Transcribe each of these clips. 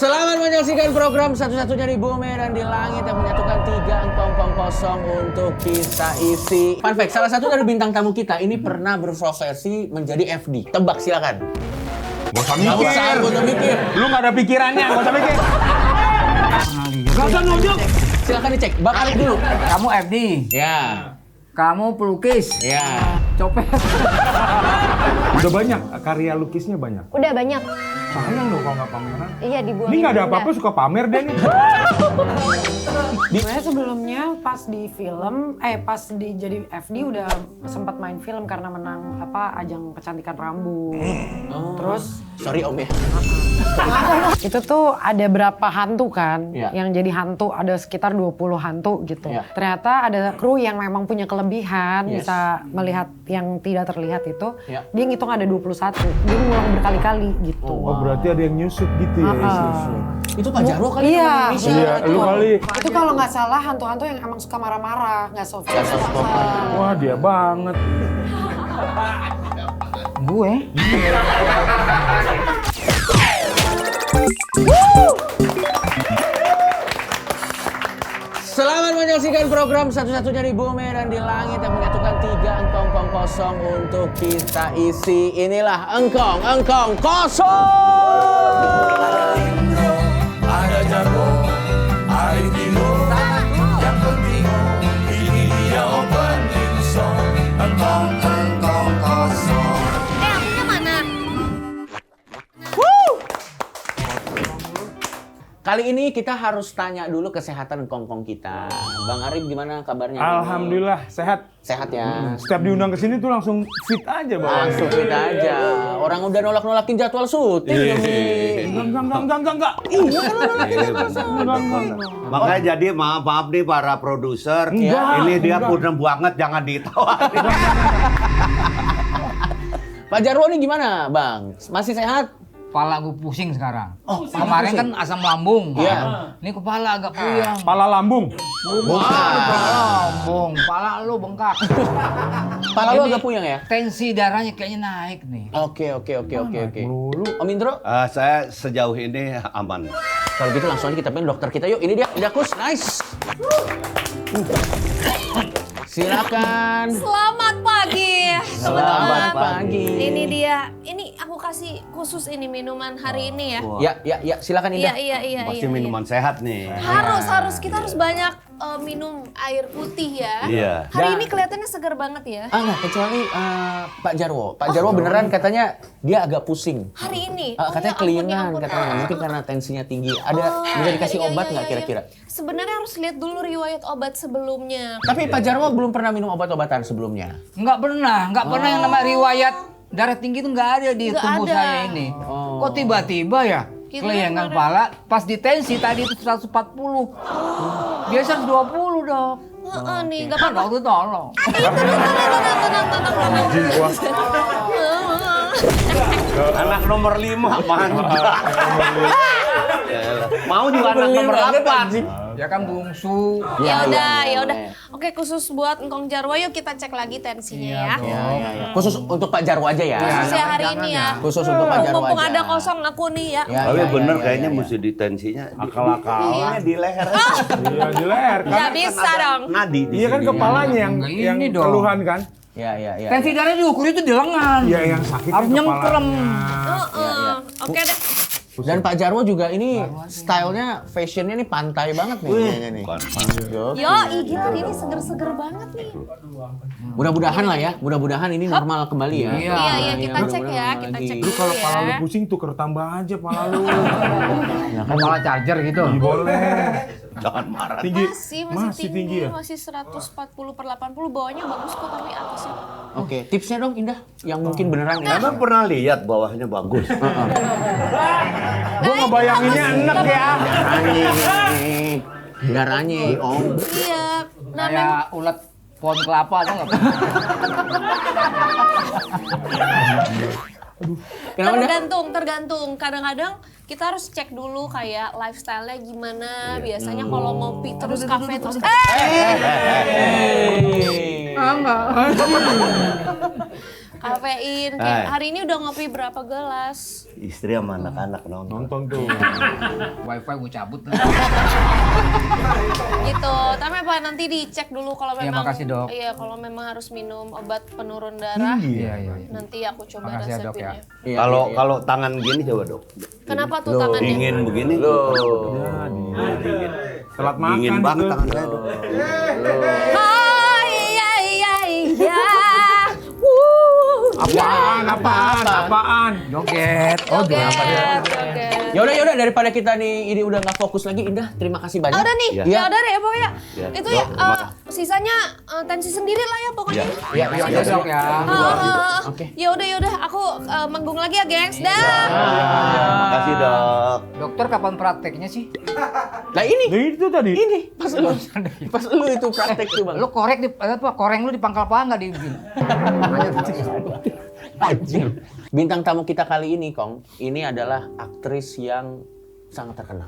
Selamat menyaksikan program satu-satunya di bumi dan di langit yang menyatukan 3 engkong kosong untuk kita isi. Fun fact, salah satu dari bintang tamu kita ini pernah berprofesi menjadi FD. Tebak silakan. Gak usah mikir. Lu gak ada pikirannya, gak usah mikir. Gak usah nunjuk. Silakan dicek. Bang Arif dulu. Kamu FD. Ya. Kamu pelukis. Ya. Copet. Udah banyak, karya lukisnya banyak. Udah banyak. Sayang dong kalau nggak pameran. Iya, dibuang. Ini nggak ada apa-apa suka pamer deh nih. Saya sebelumnya pas di film, pas di jadi FD udah sempat main film karena menang ajang kecantikan rambut. Terus Sorry Om ya. itu tuh ada berapa hantu kan, Ya. yang jadi hantu ada sekitar 20 hantu gitu. Ya. Ternyata ada kru yang memang punya kelebihan, Yes. bisa melihat yang tidak terlihat itu. Ya. Dia ngitung ada 21, dia ngulang berkali-kali gitu. Oh, berarti ada yang nyusup gitu ya. Itu Pak Jarwo kali Iya. orang Indonesia. Iya, lu kali. Itu kalau nggak salah hantu-hantu yang emang suka marah-marah, nggak soft. Wah, dia banget. Gue. Selamat menyaksikan program satu-satunya di bumi dan di langit yang menyatukan 3 engkong kosong untuk kita isi. Inilah engkong kosong. Ada Jarwo, Arif Dino, yang penting ini dia opening song. Engkong kosong. Akunya mana? Kali ini kita harus tanya dulu kesehatan engkong kita. Bang Arif gimana kabarnya? Alhamdulillah sehat. Sehat ya. Setiap diundang ke sini tuh langsung fit aja bang. Langsung kita aja. Orang udah nolak-nolakin jadwal syuting nih. Enggak. Makanya jadi maaf nih para produser. Enggak, Ini dia enggak. purna banget, jangan ditawarin. Pak Jarwo nih gimana, Bang? Masih sehat? Kepala gue pusing sekarang. Oh, Kemarin pusing. kan asam lambung. Iya. Ini kepala agak puyeng. Pala lambung. Lambung, kepala lu bengkak. Kepala lu Ini agak puyeng ya? Tensi darahnya kayaknya naik nih. Oke. Om Indro, Saya sejauh ini aman. kalau gitu langsung aja kita pengen dokter kita yuk. Ini dia, Dakus, nice. Silakan. Selamat pagi. Selamat pagi. Ini dia. Ini aku kasih khusus ini minuman hari ini ya. Ya, silakan Indah. Iya. Pasti minuman sehat nih. Harus kita harus banyak minum air putih ya. Iya. Hari Nah. ini kelihatannya segar banget ya. Nah, kecuali Pak Jarwo. Pak Jarwo beneran katanya dia agak pusing. Hari ini. Katanya ya kelainan, ampun. katanya mungkin karena tensinya tinggi. Bisa dikasih Iya, obat iya, nggak iya, kira-kira? iya. Sebenarnya harus lihat dulu riwayat obat sebelumnya. Tapi Pak Jarwo belum pernah minum obat-obatan sebelumnya. Nggak pernah yang namanya riwayat darah tinggi itu nggak ada di Nggak tubuh ada. saya ini. Kok tiba-tiba ya? Kita Kelayangan kemarin- kepala, pas di tensi tadi itu 140. Dia 120 dok. Nih, nggak Kan apa-apa. waktu tolong. Anak nomor 5, mantap. Mau juga anak nomor 8. Ya kan bungsu. Ya udah. Oke, khusus buat Engkong Jarwo yuk kita cek lagi tensinya ya. Ya. Khusus untuk Pak Jarwo aja ya. Khusus ya hari ini ya. Khusus untuk Pak Jarwo Mumpung aja. ada kosong aku nih ya. Ya, Tapi ya, bener ya, kayaknya ya. mesti ditensinya. Akal-akalan. Di leher. Iya di leher kan. Nggak bisa dong. Nadi di Iya kan sini. kepalanya yang Ini dong. keluhan kan. Ya. Tensi darah diukur itu di lengan. Iya yang sakit Harus kan nyemprem. kepalanya. Oke deh. Dan Pak Jarwo juga ini stylenya, fashionnya ini pantai banget nih kayaknya nih. Gokil. Yo, gila ini seger-seger banget nih. Mudah-mudahan lah ya, mudah-mudahan ini normal kembali ya. Iya, kita cek ya, mudah-mudahan kita lagi. cek Lu dulu kalau pala lu ya. pusing tuker tambah aja pala lu. Kepala charger gitu. Boleh. Jangan marah. Tinggi. Masih tinggi ya. masih 140/80, bawahnya bagus kok tapi atasnya. Oke, tipsnya dong Indah, yang mungkin beneran ya. Emang pernah lihat bawahnya bagus? Gua ngebayanginnya enek ya. Darahnya, Om. Iya. Nah, memang Kayak ulat pohon kelapa atau nggak? Kenapa Dah? tergantung. Kadang-kadang kita harus cek dulu kayak lifestyle-nya gimana. Biasanya kalau ngopi terus kafe terus kafein. Kayak hari ini udah ngopi berapa gelas? Istri sama anak-anak nonton. Nonton tuh. Wifi gue cabut. Gitu. Tapi apa nanti dicek dulu kalau Iya, memang makasih, Dok. Iya, kalau memang harus minum obat penurun darah. Iya. Nanti aku coba Makasih ya, Dok, ya. resepinnya. Kalau tangan gini coba dok. Kenapa tuh tangannya? Dingin begini. Dingin. Telat makan. Dingin banget gitu. tangan saya dok. Oh iya. Apaan? Joget. Joget. Yaudah daripada kita nih ini udah nggak fokus lagi, Indah, terima kasih banyak. Udah nih, Iya. ya udah deh pokoknya. Ya, Itu Dok, ya terima- sisanya tensi sendiri lah ya pokoknya. Iya. Ya, Dok ya. Oke. Ya udah, aku manggung lagi ya, gengs. Dah. Makasih dok. Dokter kapan prakteknya sih? Nah ini, Nah, itu tadi. ini pas lu itu praktek tuh bang. Lu korek di koreng lu di pangkal paha nggak di Anjir. Bintang tamu kita kali ini, Kong, ini adalah aktris yang sangat terkenal.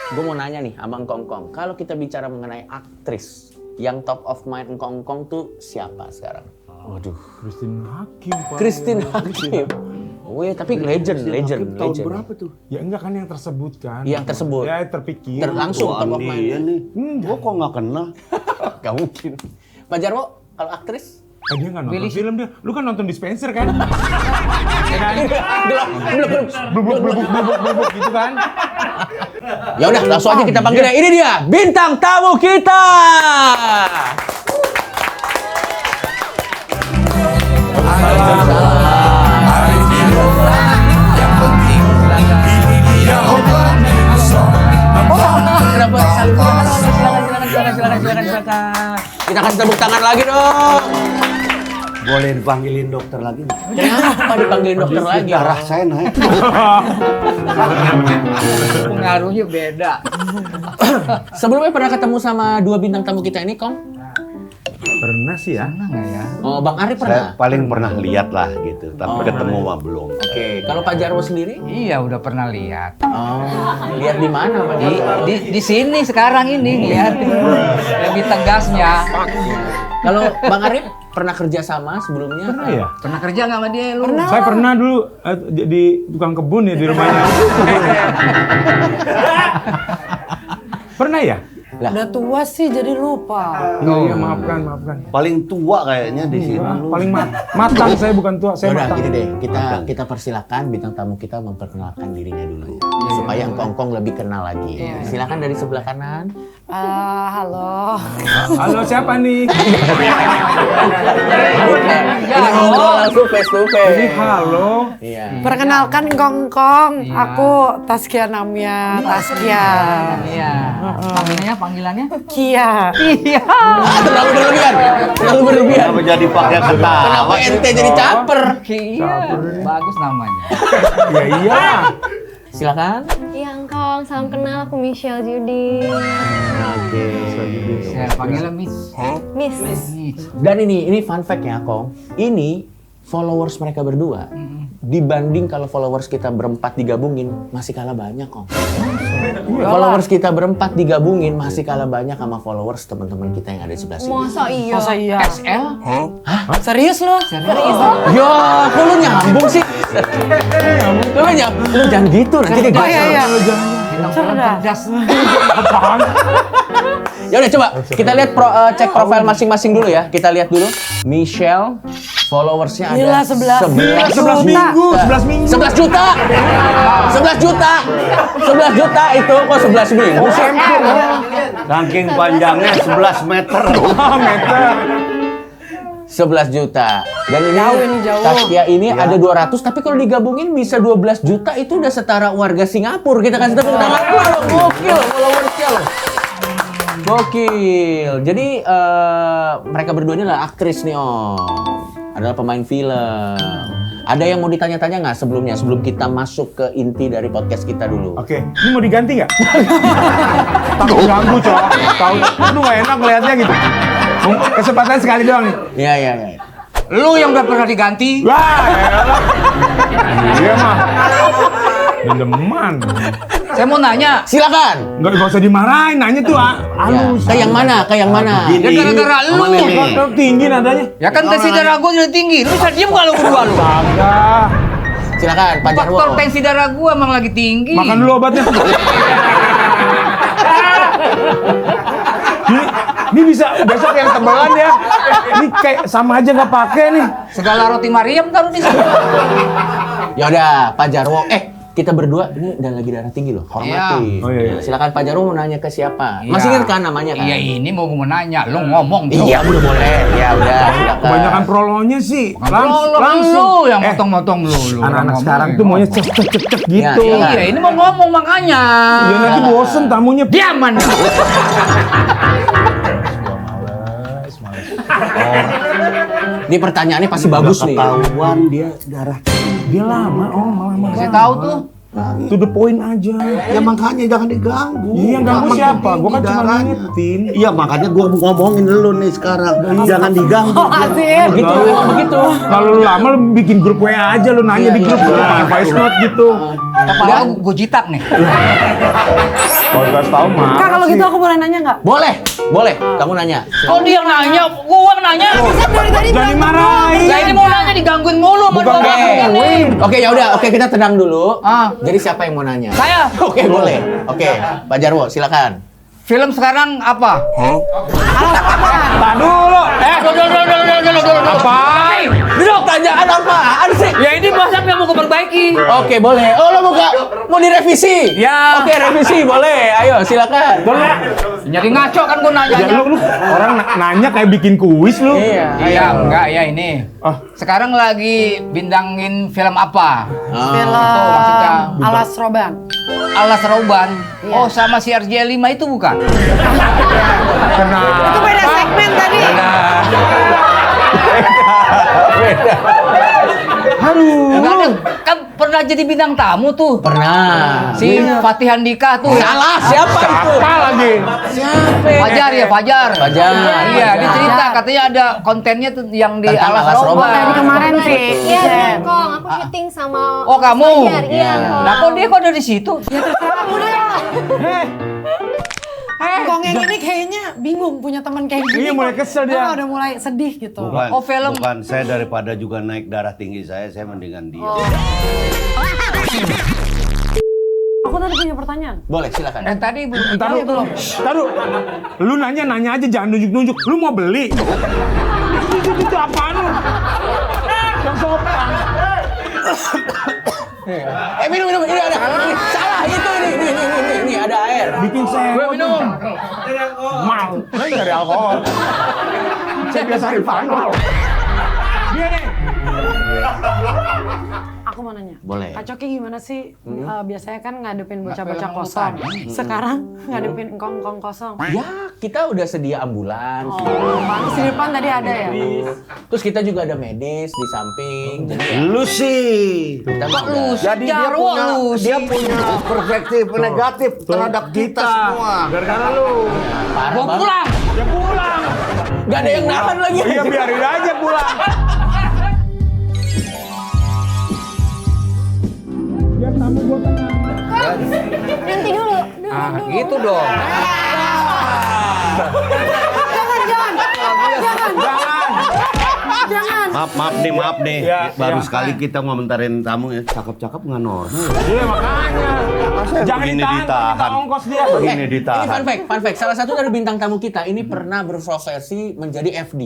Gue mau nanya nih, Abang Kong, kalau kita bicara mengenai aktris yang top of mind Kong tuh siapa sekarang? Waduh, Christine Hakim, Pak. Christine Hakim. Wih, tapi legend. Tahun berapa tuh? Ya enggak kan yang tersebut kan. Yang tersebut. Ya terpikir. Langsung top of Andi mind. nih. Gua kok nggak kenal? Gak mungkin. Pak Jarwo, kalau aktris? Dia nggak nonton Billy sih. film dia. Lu kan nonton Dispenser kan? Blubuk gitu kan? Ya udah, langsung aja kita panggilnya. Ini dia, bintang tamu kita. Silakan. Kita kasih tepuk tangan lagi dong. Boleh dipanggilin dokter lagi nggak? Kenapa dipanggilin dokter lagi? Darah saya naik. pengaruhnya beda. Sebelumnya pernah ketemu sama dua bintang tamu kita ini, Kong? Pernah sih ya. Pernah nggak ya? Oh, Bang Ari Saya pernah? paling pernah lihat lah gitu, tapi ketemu mah belum. Oke, kalau Pak Jarwo sendiri? Iya udah pernah lihat. Oh, lihat di mana Pak Jarwo? Di sini sekarang ini lihat lebih tegasnya. Kalau Bang Arif pernah kerja sama sebelumnya? Pernah ya? Pernah kerja nggak sama dia lu? Saya pernah dulu di tukang kebun ya di rumahnya. Pernah ya? Udah tua sih jadi lupa. Iya, maafkan. Paling tua kayaknya di sini. lu. Paling matang saya bukan tua, saya Udah matang. gini deh, kita persilakan bintang tamu kita memperkenalkan dirinya dulu supaya Kong lebih kenal lagi. Silakan dari sebelah kanan. Halo. Halo, siapa nih? Ini ngobrol langsung face to Ini face. halo. Iya. Perkenalkan Kong. Aku Taskia Namia. Taskia. Iya. Panggilannya? Kia. Iya. Terlalu berlebihan. Kenapa jadi pakai ketawa? Kenapa ente jadi caper? Iya. Bagus namanya. Iya. Silakan. Yang Kong, salam kenal, aku Michelle Judy. Saya panggilnya Miss. Miss. Dan ini fun fact ya, Kong. Ini followers mereka berdua dibanding kalau followers kita berempat digabungin masih kalah banyak, Kong. Followers kita berempat digabungin masih kalah banyak sama followers teman-teman kita yang ada di sebelah sini. Masa iya? SL? Serius lo? Ya, kok lu nyambung sih? Lu jangan gitu nanti dia Oh iya. Cerdas. Ya udah coba kita lihat cek profil masing-masing dulu ya. Kita lihat dulu. Michelle followersnya Gila, ada 11 minggu. 11 juta. 11 juta itu kok 11 minggu sih? Saking panjangnya 11 meter. 11 juta. Dan ini Jauh. Taskia ini ada 200, tapi kalau digabungin bisa 12 juta itu udah setara warga Singapura. Kita kasih tepuk tangan dulu. Gokil followersnya loh. Gokil. Jadi mereka berdua ini adalah aktris nih, adalah pemain film. Ada yang mau ditanya-tanya nggak sebelumnya? Sebelum kita masuk ke inti dari podcast kita dulu. Oke, ini mau diganti nggak? Takut ganggu, Cok. Aduh, nggak enak ngeliatnya gitu. Kesempatan sekali doang nih. Iya. Lu yang udah pernah diganti. Wah, elah. Iya mah. Dendeman. Saya mau nanya. Silakan. Nggak usah dimarahin, nanya tuh Ya. halus. Ke yang mana? Ke yang mana? Ya gara-gara lu. Sama Lili. Kok tinggi nadanya? Ya kan tensi darah gua udah tinggi. Lu bisa diem kalau berdua lu. Kagak. Silakan, Pak Jarwo. Faktor tensi darah gua emang lagi tinggi. Makan dulu obatnya. Ini bisa besok yang tebalan ya. Ini kayak sama aja nggak pakai nih. Segala roti Mariam taruh di situ. Ya udah, Pak Jarwo. Kita berdua ini udah lagi darah tinggi loh. Hormati. Iya. Oh, iya. Silakan Pak Jarwo mau nanya ke siapa? Iya. Masih ingat kan namanya kan? Iya ini mau gua nanya. Lu ngomong tuh. Iya, udah boleh. Ya udah, silakan. Kebanyakan prolonya sih. Lu yang motong-motong lu. Anak-anak sekarang tuh maunya cek gitu. Ya, iya. Iya, ini mau ngomong makanya. Ya nanti bosen tamunya. Diaman. Ini pertanyaannya pasti bagus nih. Ketahuan dia darah. Dia lama, lama. Saya tahu tuh. To the point aja. Ya makanya jangan diganggu. Iya, ganggu Makin siapa? Gua kan tinggi cuma darahnya. ngingetin. Iya makanya gua ngomongin lu nih sekarang. Jangan diganggu. Asik. Begitu, emang begitu. Kalau lu lama lu bikin grup WA aja, lu nanya di grup, voice note gitu. Kepala gua jitak nih. Kalau kasih tahu mah. Kak, kalau gitu aku boleh nanya nggak? Boleh, boleh. Kamu nanya. Kok dia yang nanya? Gua yang nanya. Jangan dimarahin. Lah ini mau nanya digangguin mulu sama Bukan dua orang ini. gangguin. Oke, ya udah. Oke, kita tenang dulu. Ah. Jadi siapa yang mau nanya? Saya. Oke, boleh. Oke, Pak Jarwo, silakan. Film sekarang apa? Tahan dulu. Apa? Duduk, tanyaan apaan sih? Ya ini bahasa yang mau perbaiki. Oke, boleh. Oh, lo mau direvisi? Ya. Oke, revisi boleh. Ayo, silakan. Boleh. Jadi ngaco kan gua Ya, nanya. lu orang nanya kayak bikin kuis lu. Iya. Iya, enggak ya ini. Ah. Sekarang lagi bintangin film apa? Film maksudnya. Alas Roban. Alas Rauban. Oh, sama si RJ5 itu bukan? Itu beda segmen tadi. Aduh. Enggak ada. Kan pernah jadi bintang tamu tuh. Pernah. Si Fatih Handika tuh. Salah, siapa itu? Apa lagi? Siapa? Fajar ya, Fajar. Fajar. Iya, dia cerita katanya ada kontennya tuh yang di Tentang Alas Alas Rauban. Rauban. Tadi kemarin sih. Iya, bener Kong. Aku syuting sama Oh, kamu? Fajar. Iya, Kong. Nah, kok dia ada di situ? Kong yang ini kayaknya bingung punya teman kayak gini. Iya, mulai kok. kesel dia. Udah mulai sedih gitu. Bukan, Oh, film. bukan. Saya daripada juga naik darah tinggi saya mendingan dia. Aku tadi punya pertanyaan. Boleh, silakan. Tadi Entar lu belum. Lu nanya aja jangan nunjuk-nunjuk. Lu mau beli? Itu apaan lu? Yang sopan. Minum. Ini ada. Ini salah itu ini ada air. Bikin saya minum. mal. Ini dari alkohol. Saya biasa Rifano. Dia nih. Aku mau nanya. Boleh. Kak Coki gimana sih? Biasanya kan ngadepin bocah-bocah kosong. Sekarang ngadepin engkong-engkong kosong. Ya, kita udah sedia ambulans. Pantes di depan tadi ada ya? Terus kita juga ada medis di samping. Jadi ya, Lu sih. kita mah lu udah- Jadi dia punya perspektif negatif terhadap kita semua. Gara-gara lu. parah Gua banget. pulang. Ya pulang. Gak ada yang nahan lagi. Iya biarin aja pulang. Biar tamu gua tenang. Nanti dulu. Ah, gitu dong. Jangan. Maaf nih. Ya, Baru ya. sekali kita ngomentarin tamu ya. Cakep-cakep nggak normal. Iya makanya. Jangan begini ditahan. ditahan. Minta ongkos dia. Begini Ini ditahan. fun fact. Salah satu dari bintang tamu kita ini pernah berprofesi menjadi FD.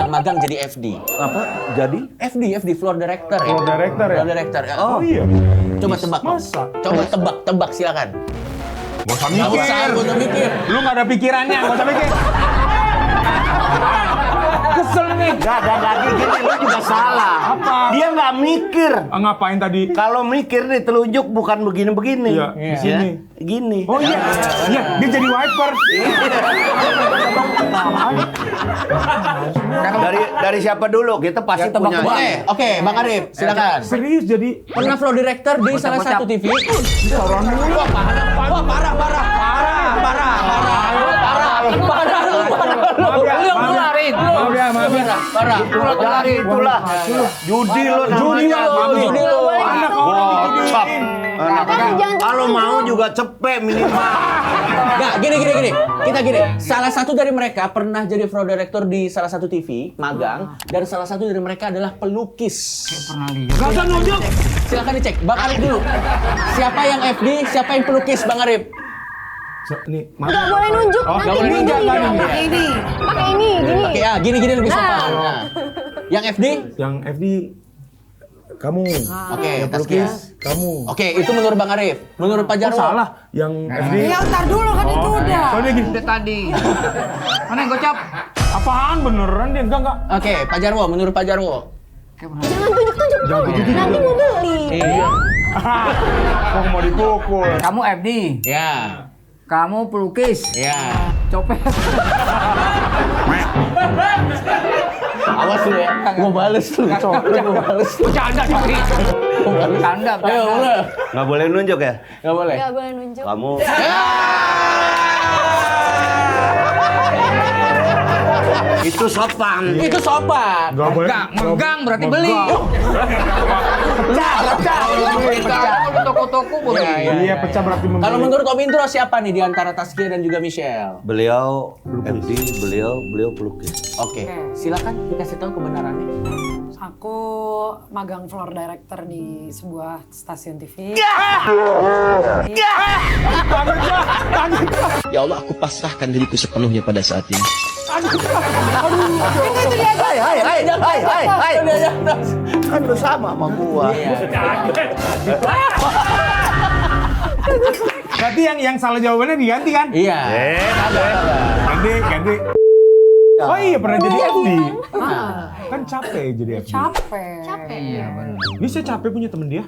Magang jadi FD. Apa? Jadi? FD, floor director ya. Floor director ya? Floor director. Ya. Oh iya. Coba tebak. Kong. Masa? Coba tebak, silakan. Gak usah Nggak usah, mikir. gak usah mikir. Lu gak ada pikirannya, gak usah mikir. Kesel nih. Gak gini, lu juga salah. Apa? Dia nggak mikir. Ah, ngapain tadi? Kalau mikir nih telunjuk bukan begini-begini. Iya, di sini. Gini. Oh iya, iya, dia jadi wiper. Dari siapa dulu? Kita pasti punya. Boleh. Oke, Bang Arif, silakan. Serius jadi. Pernah floor director di salah satu TV. Wah, parah. Maaf ya, Lu yang ngeluarin. maaf ya. Parah. Itulah. Judi lo namanya. Judi lo. Anak Gocap. Kalau mau juga cepet minimal. Nggak, gini. Kita gini. Salah satu dari mereka pernah jadi floor director di salah satu TV, magang. Dan salah satu dari mereka adalah pelukis. Pernah lihat. Gak usah nunjuk. Silakan dicek. Bang Arif dulu. Siapa yang FD, siapa yang pelukis, Bang Arif? Nih, Nggak boleh nunjuk, nggak nanti boleh gini nunjuk, nggak dong. nunjuk. Pakai ini. Pakai ini, gini. Oke, gini lebih sopan. Nah. Yang FD? Yang FD kamu. Oke, Yang pelukis kamu. Oke, itu menurut Bang Arif. Menurut Pak Oh, Jarwo? salah. Yang FD. Ya ntar dulu kan itu udah. Soalnya gini. Udah tadi. Mana yang gocap? Apaan beneran dia? Enggak. Oke, Pak Jarwo, menurut Pak Jarwo. Jangan tunjuk-tunjuk. Nanti mau beli. Iya. Kok mau dipukul? Kamu FD. Ya. Kamu pelukis. Ya. Copet. Awas lu ya. Gua bales lu. Gua bales lu. Bercanda, Cokri. Bercanda. Ayo, boleh. Nggak boleh nunjuk ya? Nggak boleh. Nggak boleh nunjuk. Kamu itu sopan. Itu sopan. Enggak boleh. Megang berarti beli. Pecah. Kalau toko-toko boleh. Iya, pecah berarti membeli. Kalau menurut Om Indro siapa nih di antara Taskia dan juga Michelle? Beliau FD, beliau pelukis. Oke, silakan dikasih tahu kebenarannya. Aku magang floor director di sebuah stasiun TV. Ya Allah, aku pasrahkan diriku sepenuhnya pada saat ini. Hai. Kan bersama sama gua. Berarti yang salah jawabannya diganti kan? Iya. Ganti. Oh iya, pernah jadi FD. Kan capek jadi FD. Capek. Iya, benar. Bisa capek punya temen dia.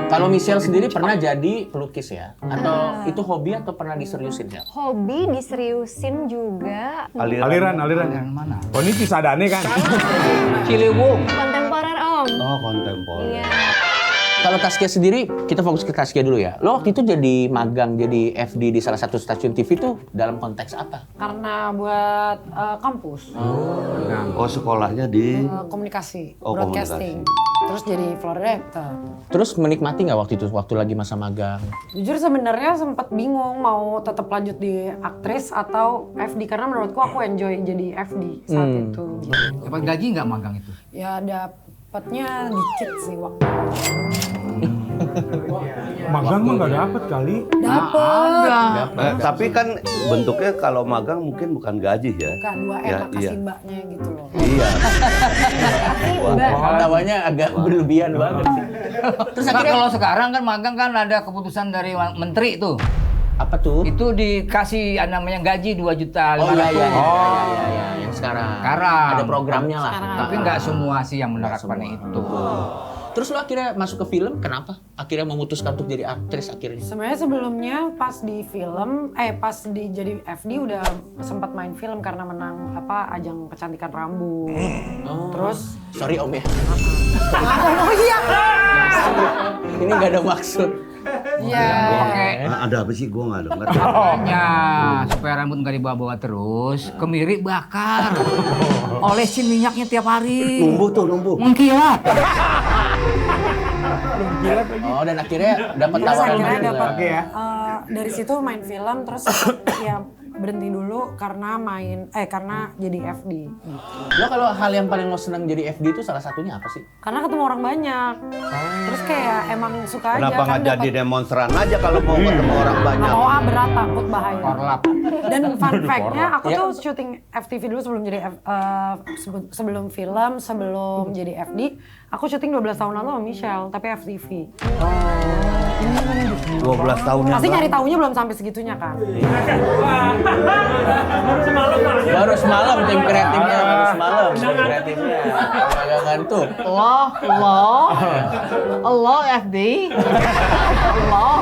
Kalau Michelle sendiri pernah jadi pelukis ya? Atau itu hobi atau pernah diseriusin ya? Hobi diseriusin juga. Aliran. Yang mana? Oh ini Cisadane kan? Ciliwung. Kontemporer Om. Oh, kontemporer. Iya. Kalau Taskia sendiri, kita fokus ke Taskia dulu ya. Lo waktu itu jadi magang, jadi FD di salah satu stasiun TV tuh dalam konteks apa? Karena buat kampus, Oh, sekolahnya di komunikasi, Oh, broadcasting. Terus jadi floor director. Terus menikmati nggak waktu itu, waktu lagi masa magang? Jujur sebenarnya sempat bingung mau tetap lanjut di aktris atau FD karena menurutku aku enjoy jadi FD saat itu. Dapat gaji nggak magang itu? Ya dapatnya dikit sih waktu. Magang mah nggak dapet kali. Dapet. tapi kan bentuknya kalau magang mungkin bukan gaji ya. Bukan 2M Ya, makasih iya. mbaknya gitu loh. Iya. Tawanya agak berlebihan banget sih. Terus Nah, akhirnya kalau sekarang kan magang kan ada keputusan dari menteri tuh. apa tuh? Itu dikasih namanya gaji 2 juta Oh iya, 500. iya, yang sekarang. Sekarang. Ada programnya lah. Tapi nggak semua sih yang menerapkan itu. Terus lo akhirnya masuk ke film, kenapa? Akhirnya memutuskan untuk jadi aktris akhirnya? Sebenarnya sebelumnya pas di film, pas di jadi FD udah sempat main film karena menang ajang kecantikan rambut. Terus Sorry Om ya. oh iya. Ini nggak ada maksud. Iya. Oke. Ada apa sih? Gua nggak dengar. Makanya supaya rambut nggak dibawa-bawa terus, kemiri bakar. Olesin minyaknya tiap hari. Numbuh. Mengkilat. Oh, dan akhirnya dapat Terus tawaran akhirnya juga. dapat Oke ya. dari situ main film terus ya berhenti dulu karena karena jadi FD gitu. Lo kalau hal yang paling lo senang jadi FD itu salah satunya apa sih? Karena ketemu orang banyak. Terus kayak emang suka aja Kenapa nggak kan jadi demonstran aja kalau mau ketemu orang banyak? mau berat takut bahaya. Korlap. Dan fun fact-nya aku tuh syuting FTV dulu sebelum jadi sebelum film, sebelum jadi FD, aku syuting 12 tahun lalu sama Michelle, tapi FTV. 12 tahun yang Pasti lalu. nyari taunya belum sampai segitunya kan. Baru semalam tim kreatifnya, tim kreatifnya. Agak ngantuk. Allah FD. Allah.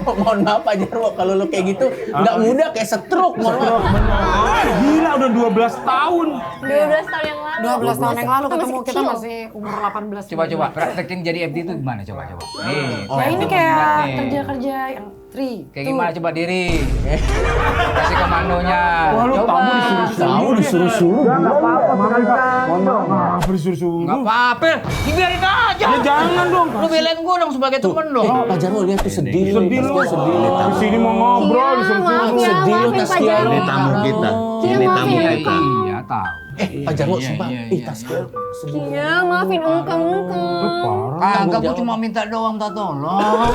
Mohon maaf Pak Jarwo, kalau lo kayak gitu nggak mudah kayak stroke. Mohon maaf. Gila udah 12 tahun. 12 tahun yang lalu. 12 tahun yang lalu Kita ketemu masih kita kecil. masih umur 18. Coba praktekin jadi FD itu gimana coba. Nih. Ya ini kayak kerja-kerja yang Kayak gimana coba diri. Kasih komandonya. Wah lu Coba. tamu disuruh-suruh. Tahu disuruh-suruh. Mohon maaf. Kenapa disuruh-suruh? Nggak apa-apa, biarin aja. Ya jangan dong. Lu belain gue dong sebagai temen dong. Pak Jarwo lihat tuh sedih. Sedih lu. Di sini mau ngobrol disuruh-suruh. Sedih lu Taskia lu. Ini tamu kita. Ini tamu Iya, kita. iya, tahu. Pak Jarwo Iya, sumpah. iya, Ih iya. Taskia sedih. Iya, maafin Ungkang. Kagak, gua cuma minta doang, minta tolong.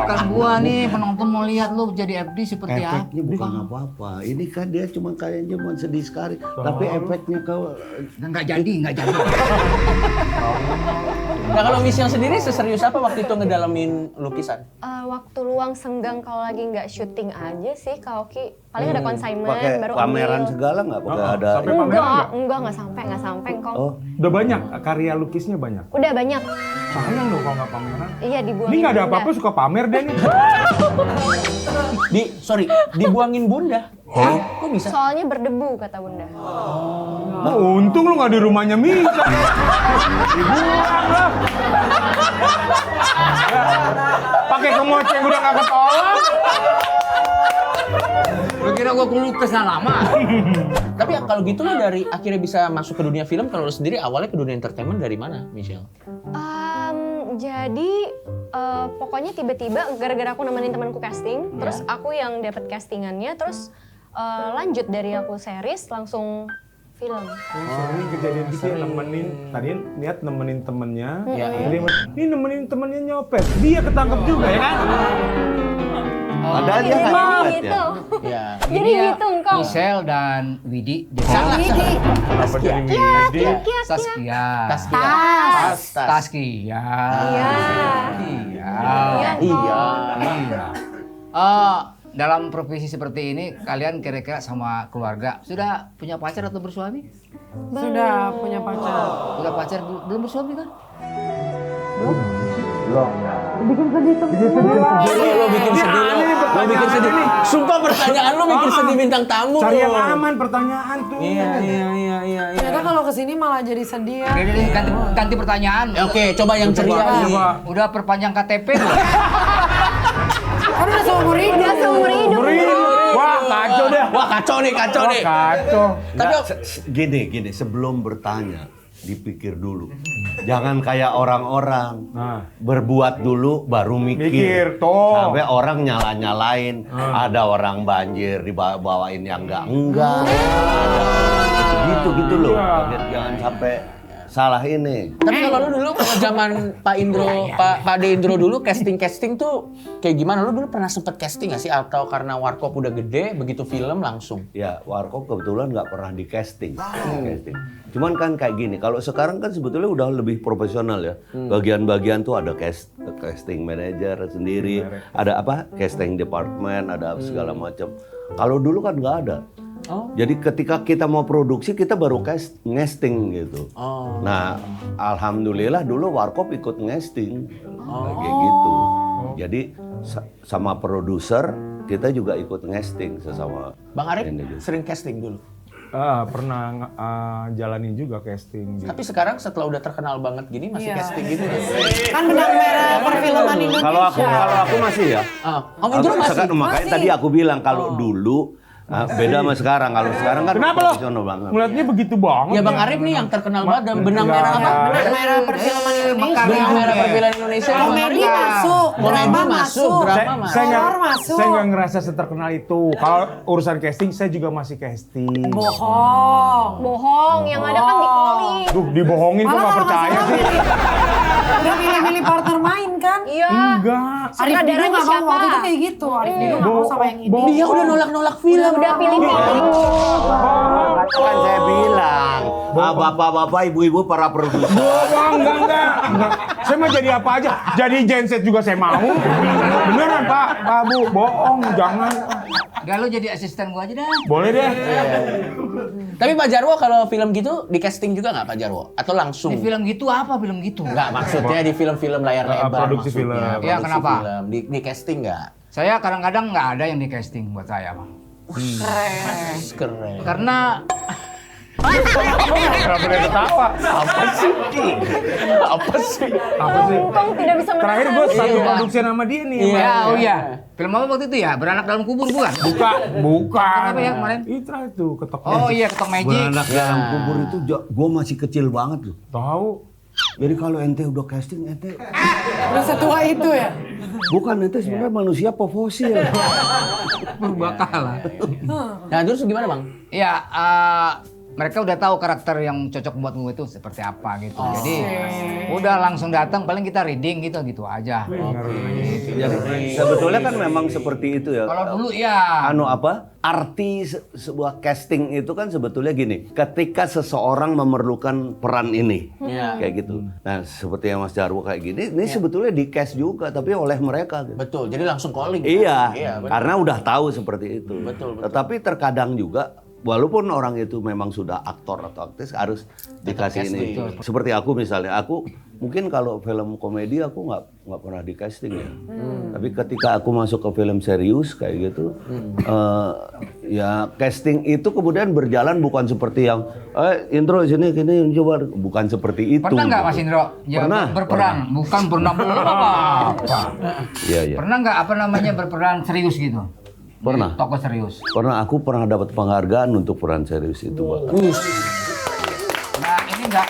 Kan gua nih penonton mau lihat lu jadi FD seperti apa. Efeknya bukan apa-apa. Ini kan dia cuma kayaknya cuma sedih sekali. Tapi efeknya kau Nggak jadi. Nah kalau Michelle sendiri seserius apa waktu itu ngedalamin lukisan? Waktu luang senggang kalau lagi nggak syuting aja sih Kak Oki. Paling ada consignment pakai baru pameran ambil. segala nggak? Pakai ada. Sampai pameran Enggak sampai kok. Oh, Udah banyak karya lukisnya banyak. Udah banyak. Sayang dong kalau nggak pameran. Iya dibuangin. Ini nggak ada udah. apa-apa suka pamer deh nih. Dibuangin bunda. Hah? Kok bisa? Soalnya berdebu kata Bunda. Nah, untung lu nggak di rumahnya Misa. Dibuang lah. Ya, pakai kemoceng udah nggak ketolong. Lu kira gua kelukisnya lama? Tapi kalau gitu lo dari akhirnya bisa masuk ke dunia film, kalau lo sendiri awalnya ke dunia entertainment dari mana, Michelle? Jadi pokoknya tiba-tiba gara-gara aku nemenin temanku casting, terus aku yang dapet castingannya, terus lanjut dari aku series langsung film. Sering kejadian gitu ya, nemenin. Tadi niat nemenin temennya. Iya. Ini nemenin temennya nyopet. Dia ketangkep juga ya kan? padahal dia nggak nyopet gitu. ya. Ya. Jadi gitu engkau. Michelle dan Widi. Salah. Apa jadi Widi? Saskia. Taskia. Taskia. Iya. Iya. Dalam profesi seperti ini, kalian kira-kira sama keluarga sudah punya pacar atau bersuami? Sudah punya pacar. Sudah pacar belum bersuami kan? Bikin sedih tuh. Lo bikin sedih lo. Lo bikin sedih. Sumpah pertanyaan lo bikin sedih bintang tamu. Cari yang lo. aman pertanyaan tuh. Iya. Ternyata kalau kesini malah jadi sedih ya. Oke, ganti pertanyaan. Oke, coba yang ceria nih. Udah perpanjang KTP belum? Kan udah seumur hidup. Udah seumur hidup. Wah, kacau deh. Wah kacau nih. Kacau. Tapi Gini, sebelum bertanya, dipikir dulu. Jangan kayak orang-orang. Nah. Berbuat dulu baru mikir. Mikir, tuh. Sampai orang nyala-nyalain. Ada orang banjir dibawain yang enggak. Ada orang gitu loh. Iya. Jangan sampai salah ini. Tapi kalau lu dulu kalau zaman Pak Indro, Pak De Indro dulu casting tuh kayak gimana? Lu dulu pernah sempet casting nggak sih? Atau karena Warkop udah gede, begitu film langsung? Ya, Warkop kebetulan nggak pernah di casting. Cuman kan kayak gini, kalau sekarang kan sebetulnya udah lebih profesional ya. Bagian-bagian tuh ada casting manager sendiri, ada apa? Casting department, ada segala macam. Kalau dulu kan nggak ada. Jadi ketika kita mau produksi kita baru ngesting gitu. Nah, alhamdulillah dulu Warkop ikut ngesting. Kayak gitu. Jadi sama produser kita juga ikut ngesting sesama. Bang Arif ini gitu. sering casting dulu. Pernah jalanin juga casting. Tapi sekarang setelah udah terkenal banget gini masih Iya. casting gitu. Kan benang merah perfilman Indonesia. Kalau aku masih ya. Om Indro masih. Makanya tadi aku bilang kalau dulu beda sama sekarang. Kalau sekarang kan Kenapa lo? profesional banget. Ngeliatnya begitu banget. Ya Bang Arif nih yang terkenal banget dan benang merah apa? Benang merah perfilman Indonesia. Benang merah perfilman Indonesia. Komedi masuk, drama masuk, drama masuk. horor masuk. Saya nggak ngerasa seterkenal itu. Kalau urusan casting, saya juga masih casting. Bohong, yang ada kan di calling. Duh, dibohongin kok nggak percaya sih. Udah milih-milih partner main kan? Iya. Enggak. Arif Dino Sutradaranya nggak mau siapa? waktu itu kayak gitu. Arif Dino nggak mau sama yang ini. Dia udah nolak-nolak film. Udah pilih-pilih. Kan saya bilang, bapak-bapak, ibu-ibu para produser. Enggak. Saya mau jadi apa aja. Jadi genset juga saya mau. Beneran Pak, Bu, bohong, jangan. Gak, lo jadi asisten gua aja dah. Boleh deh. Tapi Pak Jarwo kalau film gitu di casting juga nggak Pak Jarwo? Atau langsung? Di film gitu apa film gitu? Nggak, maksudnya di film-film layar lebar Produksi maksudnya. film. Iya, Produksi kenapa? film. Di casting nggak? Saya kadang-kadang nggak ada yang di casting buat saya, Bang. Keren. Karena Nggak boleh ketawa. Apa sih? Apa sih? Apa sih? Kong tidak bisa menahan. Terakhir gue satu Iya. produksi sama dia nih. Iya. Ya, oh iya. Film apa waktu itu ya? Beranak dalam kubur bukan? Bukan. Apa ya kemarin? Itu terakhir tuh ketok. Oh iya, ketok magic. Beranak dalam kubur itu gue masih kecil banget loh. Tahu. Jadi kalau ente udah casting ente Udah setua itu ya? bukan ente sebenarnya manusia fosil. Berbakal lah. Nah, terus gimana, Bang? Ya, mereka udah tahu karakter yang cocok buat gue itu seperti apa gitu. Jadi udah langsung datang, paling kita reading gitu aja. Jadi sebetulnya kan memang seperti itu ya. Kalau dulu ya. Arti sebuah casting itu kan sebetulnya gini, ketika seseorang memerlukan peran ini, Iya. kayak gitu. Nah, seperti yang Mas Jarwo kayak gini, ini sebetulnya di cast juga, tapi oleh mereka. Gitu. Betul, jadi langsung calling. Iya, betul. karena udah tahu seperti itu. Betul. Tetapi terkadang juga, walaupun orang itu memang sudah aktor atau aktris, harus dikasih ini. casting. Seperti aku misalnya, aku mungkin kalau film komedi aku nggak pernah di casting ya. Tapi ketika aku masuk ke film serius kayak gitu, ya casting itu kemudian berjalan bukan seperti yang intro sini gini coba, bukan seperti itu. Pernah nggak Mas Indro? Ya, Pernah. berperan, bukan pernah belum apa. Iya, iya. Pernah nggak berperan serius gitu? Pernah. Tokoh serius. Aku pernah dapat penghargaan untuk peran serius itu, Pak. Nah ini nggak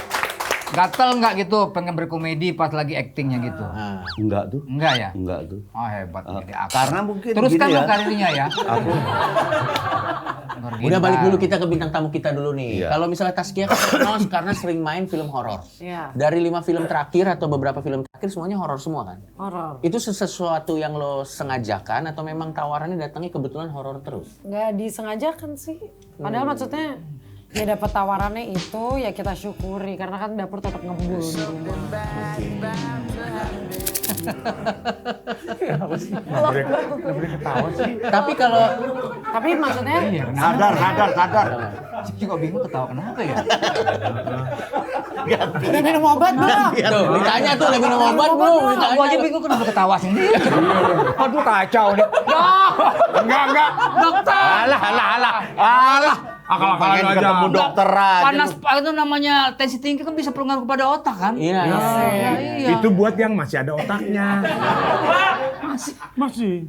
gatel nggak gitu pengen berkomedi pas lagi actingnya gitu? Enggak tuh. Enggak ya? Enggak tuh. Oh hebat jadi aktor. Karena mungkin Teruskan gini lo ya. karirnya ya. Aku Udah balik dulu kita ke bintang tamu kita dulu nih. Iya. Kalau misalnya Taskia kan terkenal karena sering main film horor. Iya. Dari 5 film terakhir atau beberapa film terakhir semuanya horor semua kan? Horor. Itu sesuatu yang lo sengajakan atau memang tawarannya datangnya kebetulan horor terus? Nggak disengajakan sih. Padahal maksudnya ya dapat tawarannya itu ya kita syukuri karena kan dapur tetap ngebul di rumah. Nggak boleh ketawa sih. Tapi kalau Tapi maksudnya sadar. Cik juga bingung ketawa kenapa ya? udah minum obat belum? tuh ditanya tuh udah minum obat belum? Aku Ditanya. aja bingung kenapa ketawa sendiri. Aduh kacau nih. Enggak. Dokter. Alah. Akal-akalan Pengen aja. ketemu dokter aja. Panas itu namanya tensi tinggi kan bisa berpengaruh kepada otak kan? Iya. Iya. Itu buat yang masih ada otaknya. Masih.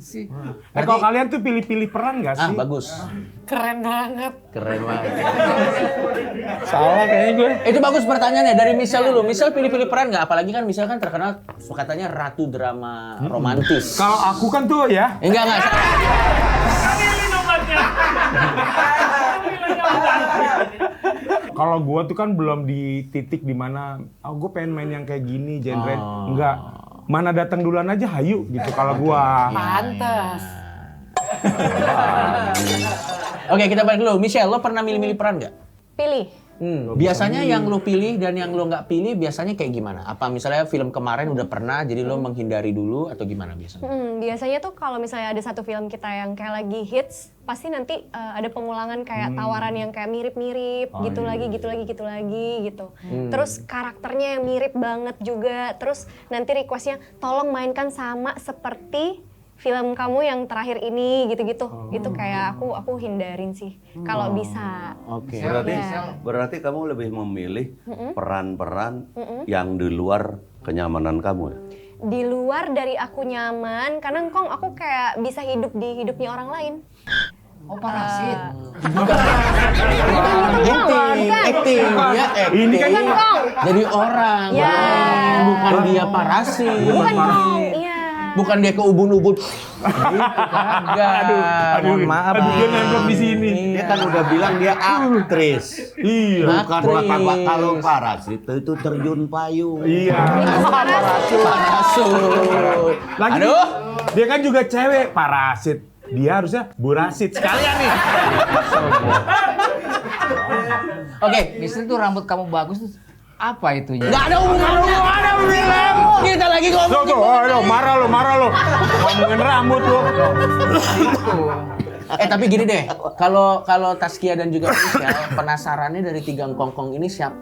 Kalau kalian tuh pilih-pilih peran nggak sih? Bagus. Keren banget. Keren banget. Salah kayaknya gue. Itu bagus pertanyaannya dari Michelle dulu. Michelle pilih-pilih peran nggak? Apalagi kan Michelle kan terkenal katanya ratu drama romantis. Kalau aku kan tuh ya. Enggak. Kalau gue tuh kan belum di titik dimana, gue pengen main yang kayak gini, genre. Enggak. Mana datang duluan aja, hayu gitu kalau gue. Pantes. Oke, kita balik dulu. Michelle, lo pernah milih-milih peran nggak? Pilih. Biasanya yang lo pilih dan yang lo nggak pilih biasanya kayak gimana? Apa misalnya film kemarin udah pernah, jadi lo menghindari dulu atau gimana biasanya? Biasanya tuh kalau misalnya ada satu film kita yang kayak lagi hits, pasti nanti ada pengulangan kayak tawaran yang kayak mirip-mirip, gitu lagi. Terus karakternya yang mirip banget juga. Terus nanti requestnya tolong mainkan sama seperti film kamu yang terakhir ini gitu-gitu. Itu kayak aku hindarin sih kalau bisa. Oke. Berarti kamu lebih memilih peran-peran yang di luar kenyamanan kamu ya? Di luar dari aku nyaman, karena Kong aku kayak bisa hidup di hidupnya orang lain. Oh parasit. Acting, ya acting. Ini kan jadi orang, Ya. bukan dia parasit. Bukan Kong, iya. Bukan dia ke ubun-ubun. Enggak. Aduh, maaf. dia nempel di sini. Dia kan udah bilang dia aktris. Iya. Bukan kalau parasit itu terjun payung. Iya. Parasut. Lagi Aduh. dia kan juga cewek, parasit. Dia harusnya burasit sekalian nih. Oke, Misalnya tuh rambut kamu bagus tuh apa itunya? nggak ada hubungannya. Kita lagi ngomong. Tuh, aduh, marah lo. Ngomongin rambut lo. Tapi gini deh, kalau Taskia dan juga Michelle penasarannya dari tiga kongkong ini siap?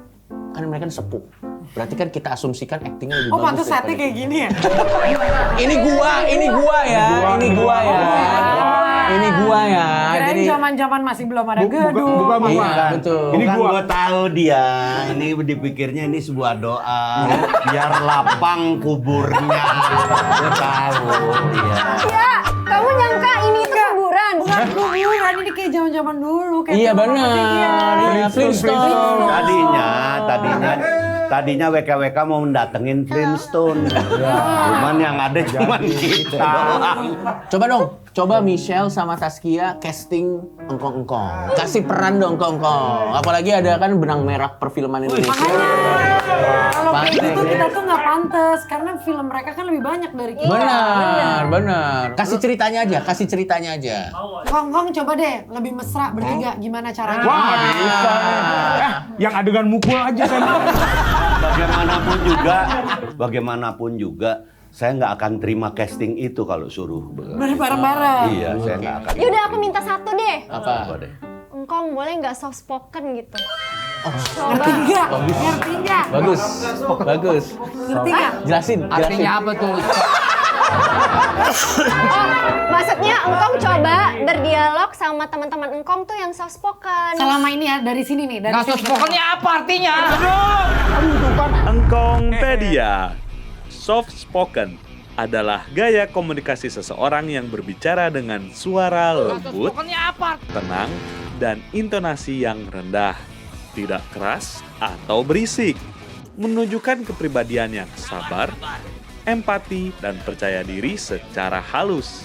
Kan mereka kan sepuh. Berarti kan kita asumsikan aktingnya lebih Oh, bagus. pantes setnya kayak gini ya? Ini gua ya. Ini gua ya. Kirain Jadi zaman-zaman masih belum ada gedung. Bukan. iya, betul. Ini Bukan gua. gua tahu dia. Ini dipikirnya ini sebuah doa biar lapang kuburnya. Gua tahu. Iya. Ya, kamu nyangka ini itu kuburan? Bukan kuburan, ini kayak zaman-zaman dulu. Kayak Iya film benar. apa sih? Iya, Flintstone. Tadinya WKWK mau mendatengin Flintstone. Cuman yang ada cuman kita doang. Coba dong, coba Michelle sama Taskia casting engkong-engkong. Kasih peran dong engkong-engkong. Apalagi ada kan benang merah perfilman Indonesia. Kalau kayak Pantes, gitu ya. kita tuh nggak pantas karena film mereka kan lebih banyak dari kita. Benar. Kasih ceritanya aja. Kong coba deh lebih mesra bertiga gimana caranya? Wah, nggak bisa. Yang adegan mukul aja kan. Bagaimanapun juga, saya nggak akan terima casting itu kalau suruh. Bareng-bareng. Iya, saya nggak akan. Yaudah aku minta satu deh. Apa? deh? Engkong boleh nggak soft spoken gitu? Ngerti nggak? Ngerti nggak? Bagus. Ngerti nggak? Jelasin. Artinya apa tuh? Maksudnya Engkong coba berdialog sama teman-teman Engkong tuh yang soft spoken. Selama ini ya dari sini nih dari Nggak sini. soft-spokennya apa artinya? Engkongpedia. Soft spoken adalah gaya komunikasi seseorang yang berbicara dengan suara lembut, Soft-spokennya apa? tenang, dan intonasi yang rendah, tidak keras atau berisik, menunjukkan kepribadian yang sabar, empati, dan percaya diri secara halus.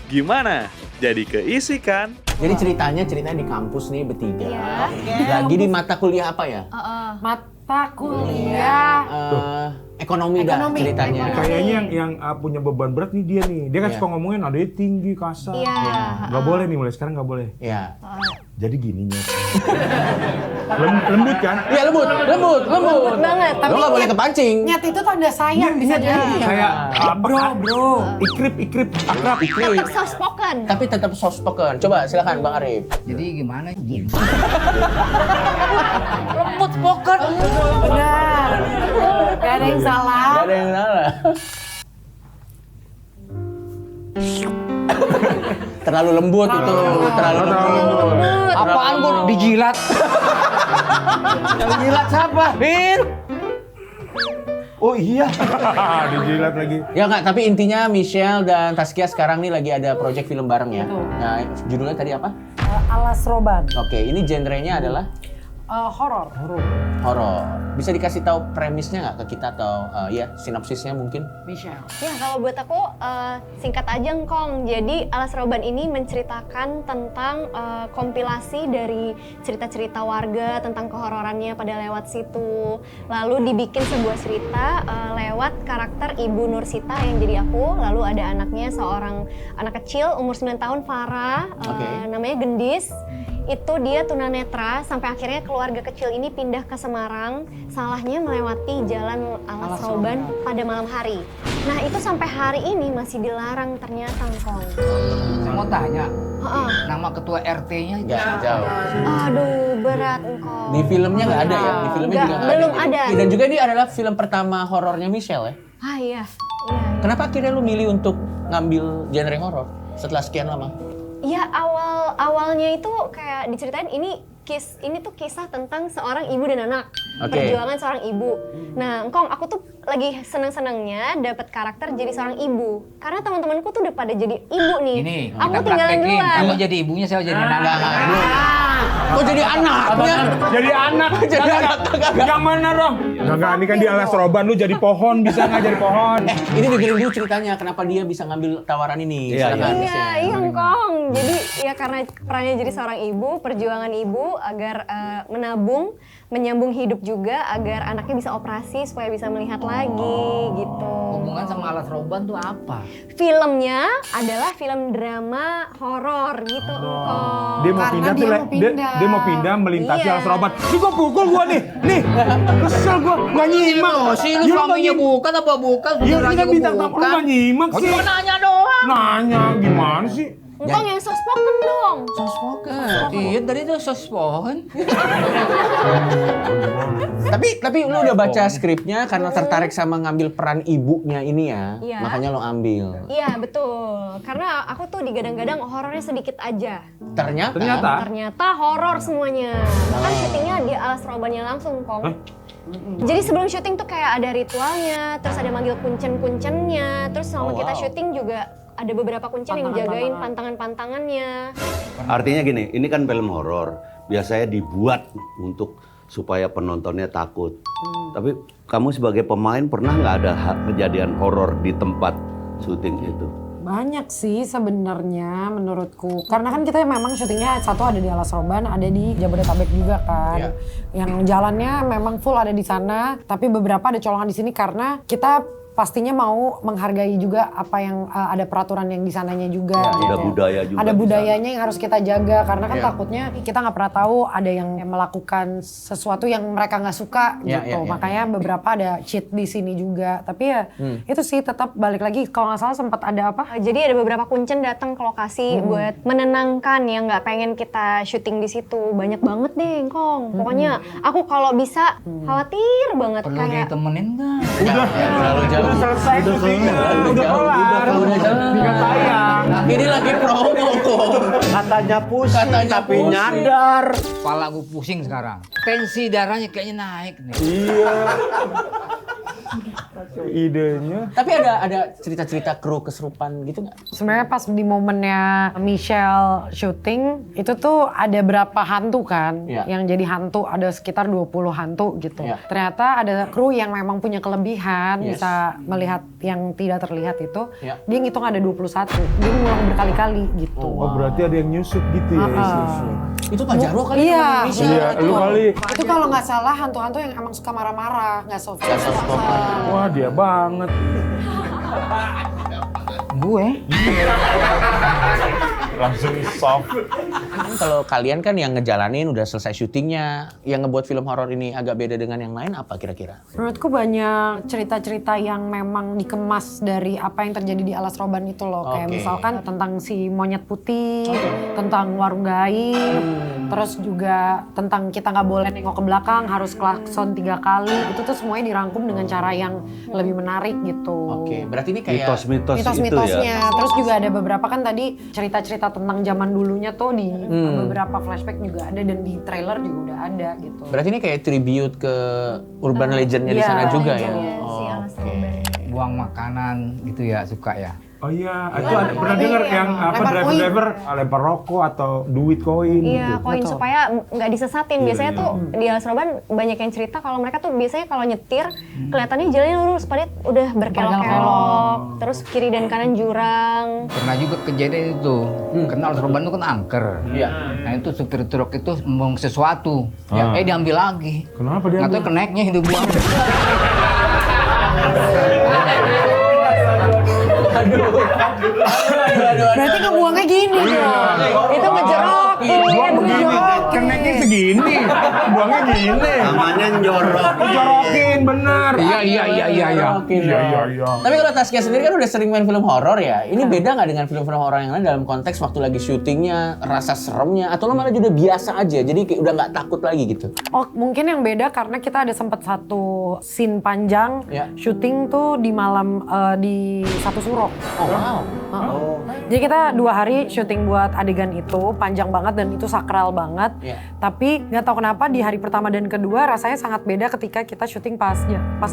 Gimana? Jadi keisi kan? Jadi ceritanya di kampus nih bertiga. Iya. Lagi di mata kuliah apa ya? Mata kuliah. Ekonomi dah Ekonomi. ceritanya. Kayaknya yang punya beban berat nih dia nih. Dia kan Iya. suka ngomongin adanya tinggi, kasar. Iya. Nggak boleh nih mulai sekarang nggak boleh. Iya. Jadi gini Nyet. Lembut kan? Iya lembut. Banget. Lo nggak boleh kepancing. Nyat itu tanda sayang bisa jadi. Kayak Bro. ikrip, akrab. Tetap soft spoken. Tapi tetap soft spoken. Coba silakan Bang Arif. Jadi gimana? Lembut spoken. Benar. Gak ada yang salah. Gak ada yang salah. Terlalu lembut itu. Terlalu lembut. Apaan gua dijilat? Yang jilat siapa? Bin. Oh iya. Dijilat lagi. Ya nggak, tapi intinya Michelle dan Taskia sekarang nih lagi ada project film bareng ya. Nah, judulnya tadi apa? Alas Roban. Oke, ini genrenya adalah Horor. horor. Bisa dikasih tahu premisnya nggak ke kita atau ya sinopsisnya mungkin? Michelle. Ya kalau buat aku singkat aja Engkong. Jadi Alas Roban ini menceritakan tentang kompilasi dari cerita-cerita warga tentang kehororannya pada lewat situ. Lalu dibikin sebuah cerita lewat karakter Ibu Nursita yang jadi aku. Lalu ada anaknya seorang anak kecil umur 9 tahun Farah, namanya Gendis. Itu dia tunanetra sampai akhirnya keluarga kecil ini pindah ke Semarang. Salahnya melewati jalan Alas Roban pada malam hari. Nah itu sampai hari ini masih dilarang ternyata Engkong. Saya mau tanya, Heeh. nama ketua RT-nya Nggak jauh. Aduh berat Engkong. Di filmnya nggak ada ya? Di filmnya Nggak, juga nggak belum ada. ada. Dan juga ini adalah film pertama horornya Michelle ya. Ah iya. Kenapa akhirnya lu milih untuk ngambil genre horor setelah sekian lama? Ya awalnya itu kayak diceritain ini tuh kisah tentang seorang ibu dan anak. Oke. Perjuangan seorang ibu. Nah, Engkong, aku tuh lagi seneng-senengnya dapat karakter jadi seorang ibu. Karena teman-temanku tuh udah pada jadi ibu nih. Ini, aku kita tinggalan praktekin. duluan. Kamu jadi ibunya, saya jadi anak. Kok jadi anaknya? Jadi anak. Jadi anak. Yang mana dong? Enggak, ini kan di Alas Roban lu jadi pohon, bisa nggak jadi pohon? Ini dengerin dulu ceritanya kenapa dia bisa ngambil tawaran ini. Iya, Silakan. Iya, Engkong. Jadi ya karena perannya jadi seorang ibu, perjuangan ibu agar menabung, menyambung hidup juga agar anaknya bisa operasi supaya bisa melihat lagi gitu. Hubungan sama Alas Roban tuh apa? Filmnya adalah film drama horor gitu Engkong. Dia mau Karena pindah dia tuh, mau pindah. dia mau pindah melintasi Iya. Alas Roban. Nih gua pukul gua nih. Kesel gua, nggak nyimak. sih, lu Ya, suaminya nggak bukan apa bukan? Iya, Saudaranya ini kan bintang tamu, lu bukan. nggak nyimak Oh, sih. cuma nanya doang. Nanya, gimana sih? Engkong yang soft spoken dong. Soft spoken. Iya tadi tuh sospohon. Tapi lu udah baca skripnya karena tertarik sama ngambil peran ibunya ini ya. Iya. Makanya lo ambil. Iya betul, karena aku tuh digadang-gadang horornya sedikit aja. Ternyata Horor semuanya. Bahkan syutingnya di alas robannya langsung, Kong. Jadi sebelum syuting tuh kayak ada ritualnya, terus ada manggil kuncen-kuncennya, terus selama kita syuting juga ada beberapa kuncen yang jagain pantangan-pantangannya. Artinya gini, ini kan film horor, biasanya dibuat untuk supaya penontonnya takut. Tapi kamu sebagai pemain pernah nggak ada kejadian horor di tempat syuting itu? Banyak sih sebenarnya menurutku. Karena kan kita memang syutingnya satu ada di Alas Roban, ada di Jabodetabek juga kan. Iya. Yang jalannya memang full ada di sana, tapi beberapa ada colongan di sini karena kita pastinya mau menghargai juga apa yang ada peraturan yang di sananya juga. Ya, ada budaya juga. Ada di budayanya yang harus kita jaga karena kan Iya. takutnya kita nggak pernah tahu ada yang melakukan sesuatu yang mereka nggak suka Iya, gitu. iya, iya. Makanya beberapa ada cheat di sini juga. Tapi ya itu sih tetap balik lagi kalau nggak salah sempat ada apa? Jadi ada beberapa kuncen datang ke lokasi buat menenangkan yang nggak pengen kita syuting di situ. Banyak banget deh, Kong. Pokoknya aku kalau bisa khawatir banget Perlu kayak ditemenin nggak? terlalu jauh. Udah selesai syutingnya, udah kelar. Tinggal tayang. Ini lagi promo kok. Katanya pusing, Katanya tapi pusing. nyadar. Kepala gue pusing sekarang. Tensi darahnya kayaknya naik nih. Iya. Idenya. Tapi ada cerita-cerita kru kesurupan gitu nggak? Sebenarnya pas di momennya Michelle syuting itu tuh ada berapa hantu kan Iya. yang jadi hantu, ada sekitar 20 hantu gitu. Iya. Ternyata ada kru yang memang punya kelebihan Yes. bisa melihat yang tidak terlihat itu. Iya. Dia ngitung ada 21. Dia ngulang berkali-kali gitu. Oh berarti ada yang nyusup gitu ya isinya. Itu Pak Jarwo kali Iya. yang Michelle. Iya, lu kali. Itu kalau nggak salah hantu-hantu yang emang suka marah-marah, nggak soft. Wah dia banget. Gue? Langsung soft. Kan kalau kalian kan yang ngejalanin udah selesai syutingnya, yang ngebuat film horor ini agak beda dengan yang lain apa kira-kira? Menurutku banyak cerita-cerita yang memang dikemas dari apa yang terjadi di Alas Roban itu loh. Kayak Oke. misalkan tentang si monyet putih, tentang warung gaib, terus juga tentang kita nggak boleh nengok ke belakang, harus klakson 3 kali. Itu tuh semuanya dirangkum dengan cara yang lebih menarik gitu. Oke, berarti ini kayak Mitos-mitos itu ya. Mitos-mitosnya. Terus juga ada beberapa kan tadi cerita-cerita tentang zaman dulunya tuh di beberapa flashback juga ada dan di trailer juga udah ada gitu. berarti ini kayak tribute ke urban legendnya di iya, sana juga ya? legendnya si Alas Roban. Buang makanan gitu ya, suka ya. Oh iya, itu ada, pernah dengar yang apa Lempar koin. driver lempar rokok atau duit koin Iya, gitu. koin supaya nggak disesatin. Biasanya tuh di Alas Roban banyak yang cerita kalau mereka tuh biasanya kalau nyetir kelihatannya jalannya lurus, padahal udah berkelok-kelok. Terus kiri dan kanan jurang. Pernah juga kejadian itu. Kenal Roban itu kan angker. Iya. Nah itu supir truk itu membawa sesuatu. Ya, diambil lagi. Kenapa dia? Nggak tahu keneknya itu buang. Berarti kebuangnya gini dong. Itu ngejerokin. Buang begini, keneknya segini, buangnya gini. Namanya njorok. Jorokin bener. Iya. Tapi kalau Taskia sendiri kan udah sering main film horor ya. Ini beda nggak dengan film-film horor yang lain dalam konteks waktu lagi syutingnya, rasa seremnya, atau lo malah juga biasa aja, jadi kayak udah nggak takut lagi gitu? Oh mungkin yang beda karena kita ada sempat satu scene panjang Ya. syuting tuh di malam di Satu Suro. Oh wow. Jadi kita 2 hari syuting buat adegan itu panjang banget dan itu sakral banget. Ya. Tapi nggak tahu kenapa di hari pertama dan kedua rasanya sangat beda ketika kita syuting pas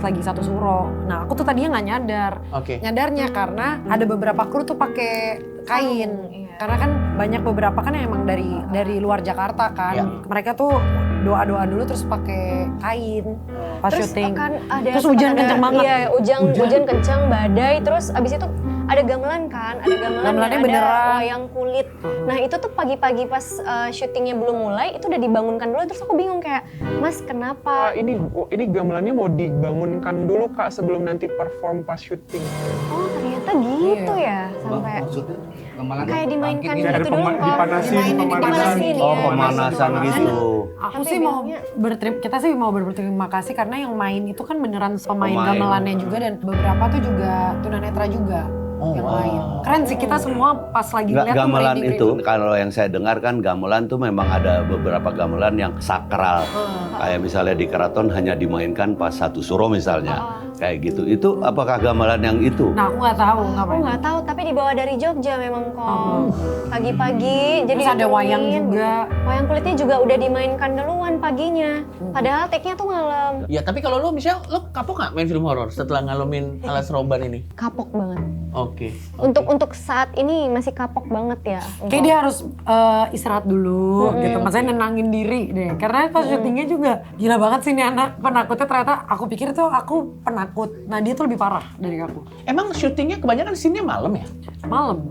lagi Satu Suro. Nah aku tuh tadinya nggak nyadar. Oke. Nyadarnya karena ada beberapa kru tuh pakai kain. Karena kan banyak beberapa kan yang emang dari luar Jakarta kan. Ya. Mereka tuh doa-doa dulu terus pakai kain pas Terus syuting. kan ada Terus hujan kenceng banget. Iya, hujan kencang, badai, terus abis itu ada gamelan kan, ada gamelan Gamelannya dan ada beneran. wayang kulit. Nah itu tuh pagi-pagi pas syutingnya belum mulai, itu udah dibangunkan dulu, terus aku bingung kayak, Mas kenapa? Ini gamelannya mau dibangunkan dulu Kak sebelum nanti perform pas syuting. Oh ternyata gitu ya, sampai Gamelan kayak dimainkan bangkit gitu dulu. Dipanasin. Dipanasin, Oh, iya. pemanasan gitu. Aku Tapi sih mau bilangnya- kita sih mau berterima kasih karena yang main itu kan beneran pemain Pemain. gamelannya juga dan beberapa tuh juga tunanetra juga. yang lain. Keren sih, kita semua pas lagi Nggak, lihat tuh gamelan merinding. itu kalau yang saya dengar kan gamelan tuh memang ada beberapa gamelan yang sakral. Kayak misalnya di keraton hanya dimainkan pas satu suro misalnya. Kayak gitu. Itu apakah gamelan yang itu? Nah, aku nggak tahu Aku ngapain. nggak tahu, tapi dibawa dari Jogja memang kok. Pagi-pagi, jadi Terus ada wayang diturunin. juga. Wayang kulitnya juga udah dimainkan duluan paginya. Padahal take-nya tuh malam. Ya tapi kalau lu Michelle, lu kapok nggak main film horor setelah ngalamin Alas Roban ini? Kapok banget. Oke. Untuk saat ini masih kapok banget ya. Kayak dia harus istirahat dulu gitu. Maksudnya nenangin diri deh. Karena pas syutingnya juga gila banget sih nih anak penakutnya, ternyata aku pikir tuh aku penakut. Nah dia tuh lebih parah dari aku. Emang syutingnya kebanyakan scene-nya malam ya? Malam.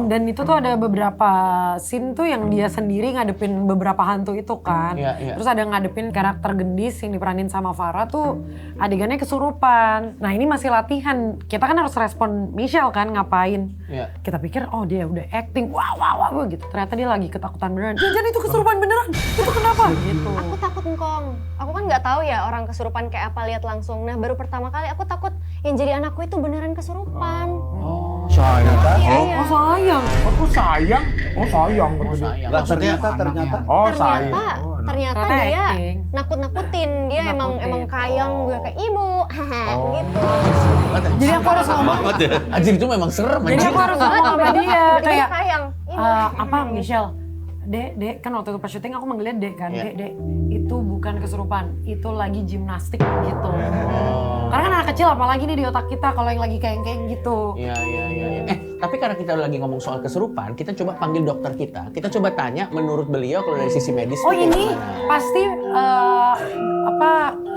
Dan itu tuh ada beberapa scene tuh yang dia sendiri ngadepin beberapa hantu itu kan. Iya. Terus ada ngadepin karakter gendis yang diperanin sama Farah tuh adegannya kesurupan. Nah ini masih latihan. Kita kan harus respon Michelle kan ngapain. Iya. Kita pikir oh dia udah acting, wah gitu. Ternyata dia lagi ketakutan beneran. Jangan itu kesurupan beneran. Itu kenapa? Gitu. Aku takut ngkong. Aku kan nggak tahu ya orang kesurupan kayak apa lihat langsung. Nah baru pertama kali aku takut yang jadi anakku itu beneran kesurupan. Sayang. Iya. Oh sayang. Aku sayang. Oh sayang berarti. Nggak, ternyata. Oh sayang. Ternyata Ternyata dia acting. nakut-nakutin. Dia emang kayang gue kayak ibu. gitu. Jadi aku harus ngomong. Banget ya. Anjir itu memang serem Jadi aku harus ngomong sama dia Tiba-tiba kayak kayang. Ibu. apa Michelle? Dek, kan waktu itu pas syuting aku manggilnya Dek kan. Dek, itu bukan kesurupan, itu lagi gimnastik gitu. Karena kan anak kecil apalagi nih di otak kita kalau yang lagi kayak gitu. Iya. Tapi karena kita lagi ngomong soal kesurupan, kita coba panggil dokter kita. Kita coba tanya menurut beliau kalau dari sisi medis. Oh kayak ini gimana? pasti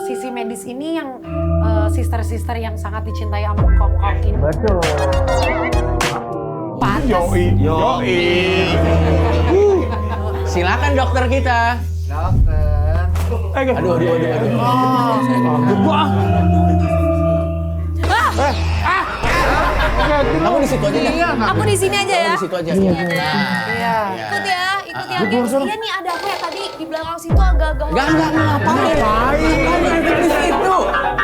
sisi medis ini yang sister-sister yang sangat dicintai sama kong-kong ini. Betul. Yoi. Silakan dokter kita. Dokter. Aduh. Kamu di situ aja deh. Aku di sini aja ya. Kamu di situ aja. Iya. Ikut ya. Iya nih ada aku ya tadi di belakang situ agak-agak. Enggak ngapain.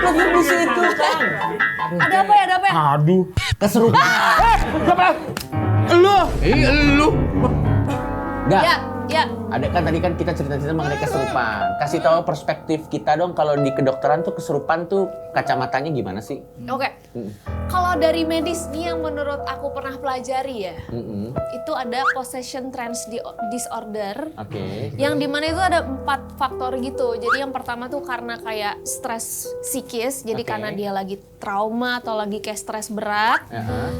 Lagi di situ kan. Ada apa ya? Aduh. Keserupan. Lu. Lu. Enggak. Ya. Ada kan tadi kan kita cerita-cerita mengenai kesurupan. Kasih tahu perspektif kita dong kalau di kedokteran tuh kesurupan tuh kacamatanya gimana sih? Oke. Kalau dari medis nih yang menurut aku pernah pelajari ya, itu ada possession trance disorder. Oke. Yang dimana itu ada 4 faktor gitu. Jadi yang pertama tuh karena kayak stres psikis, jadi karena dia lagi trauma atau lagi kayak stres berat.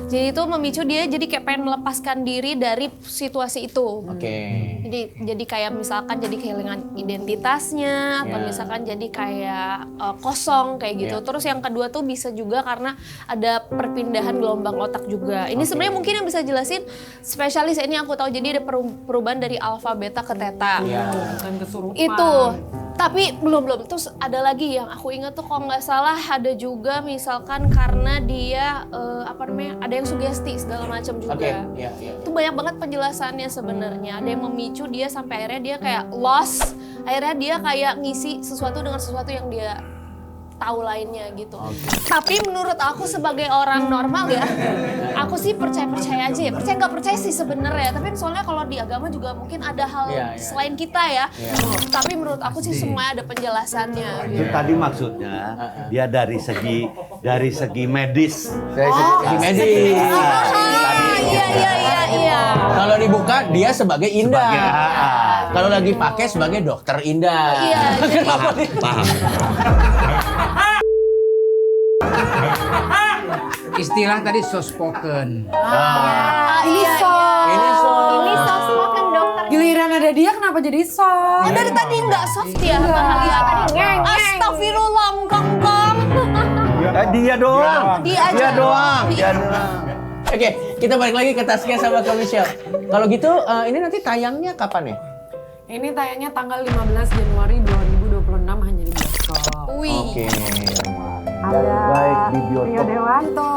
Jadi itu memicu dia jadi kayak pengen melepaskan diri dari situasi itu. Oke. Jadi kayak misalkan jadi kehilangan identitasnya atau misalkan jadi kayak kosong kayak gitu. Terus yang kedua tuh bisa juga karena ada perpindahan gelombang otak juga. Ini sebenarnya mungkin yang bisa jelasin spesialis ini aku tahu. Jadi ada perubahan dari alfa beta ke theta. Bukan kesurupan. Itu. Tapi belum. Terus ada lagi yang aku ingat tuh kalau nggak salah ada juga misalkan karena dia ada yang sugesti segala macam juga. Iya. Itu banyak banget penjelasannya sebenarnya. Ada yang memicu dia sampai akhirnya dia kayak lost. Akhirnya dia kayak ngisi sesuatu dengan sesuatu yang dia tahu lainnya gitu. Tapi menurut aku sebagai orang normal ya, aku sih percaya aja ya. Percaya nggak percaya sih sebenarnya. Tapi soalnya kalau di agama juga mungkin ada hal selain kita ya. Tapi menurut aku sih semuanya ada penjelasannya. Itu tadi maksudnya dia dari segi medis. Dari segi medis. Iya. Kalau dibuka dia sebagai Indah. Kalau lagi pakai sebagai dokter Indah. Iya. Paham. Istilah tadi soft spoken. Ini soft. Ini soft spoken dokter. Giliran ada dia kenapa jadi soft? Oh dari tadi nggak soft ya? Tadi ngeng. Astagfirullah, kong. Dia doang. Dia doang. Oke, kita balik lagi ke Taskia sama ke Michelle. Kalau gitu, ini nanti tayangnya kapan ya? Ini tayangnya tanggal 15 Januari 2026 hanya di bioskop. Wih. Oke. Ada Rio Dewanto.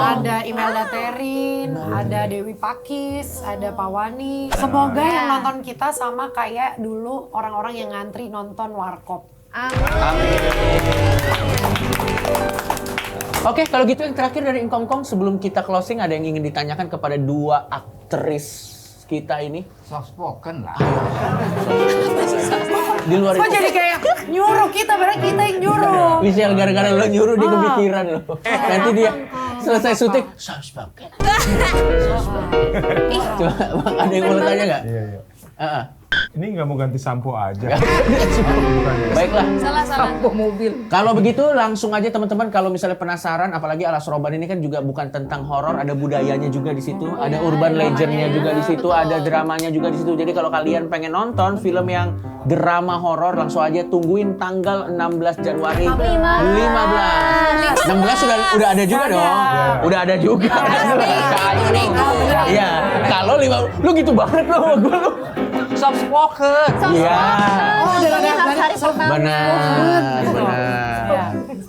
Ada Imelda Terin, ada Dewi Pakis, ada Pawani. Semoga yang nonton kita sama kayak dulu orang-orang yang ngantri nonton Warkop. Amin. Oke, kalau gitu yang terakhir dari Engkong sebelum kita closing ada yang ingin ditanyakan kepada dua aktris kita ini. Soft spoken lah. Di luar Kok itu. jadi kayak nyuruh kita, padahal kita yang nyuruh. Michelle gara-gara lo nyuruh dia kepikiran lo. Nanti dia selesai syuting, soft spoken. Coba ada yang mau tanya nggak? Iya. Heeh. Ini nggak mau ganti sampo aja. Baiklah. Salah. Mobil. Kalau begitu langsung aja teman-teman kalau misalnya penasaran, apalagi Alas Roban ini kan juga bukan tentang horor, ada budayanya juga di situ, ada urban legendnya juga di situ, ada dramanya juga di situ. Jadi kalau kalian pengen nonton film yang drama horor, langsung aja tungguin tanggal 16 Januari 15. 16 sudah ada juga dong. Udah ada juga. Iya. Kalau 5 lu gitu banget lo sama gue lu. Soft spoken. Iya. Nontonnya harus hari pertama. Benar.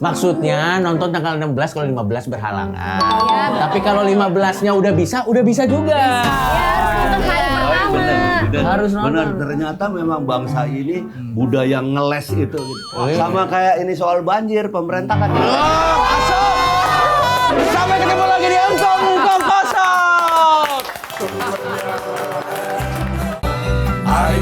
Maksudnya nonton tanggal 16 kalau 15 berhalangan. Tapi kalau 15-nya udah bisa juga. Nonton hari pertama. Dan Harus nonton. benar, ternyata memang bangsa ini budaya ngeles itu gitu. Sama kayak ini soal banjir, pemerintah kan Sampai ketemu lagi di Engkong kosong. I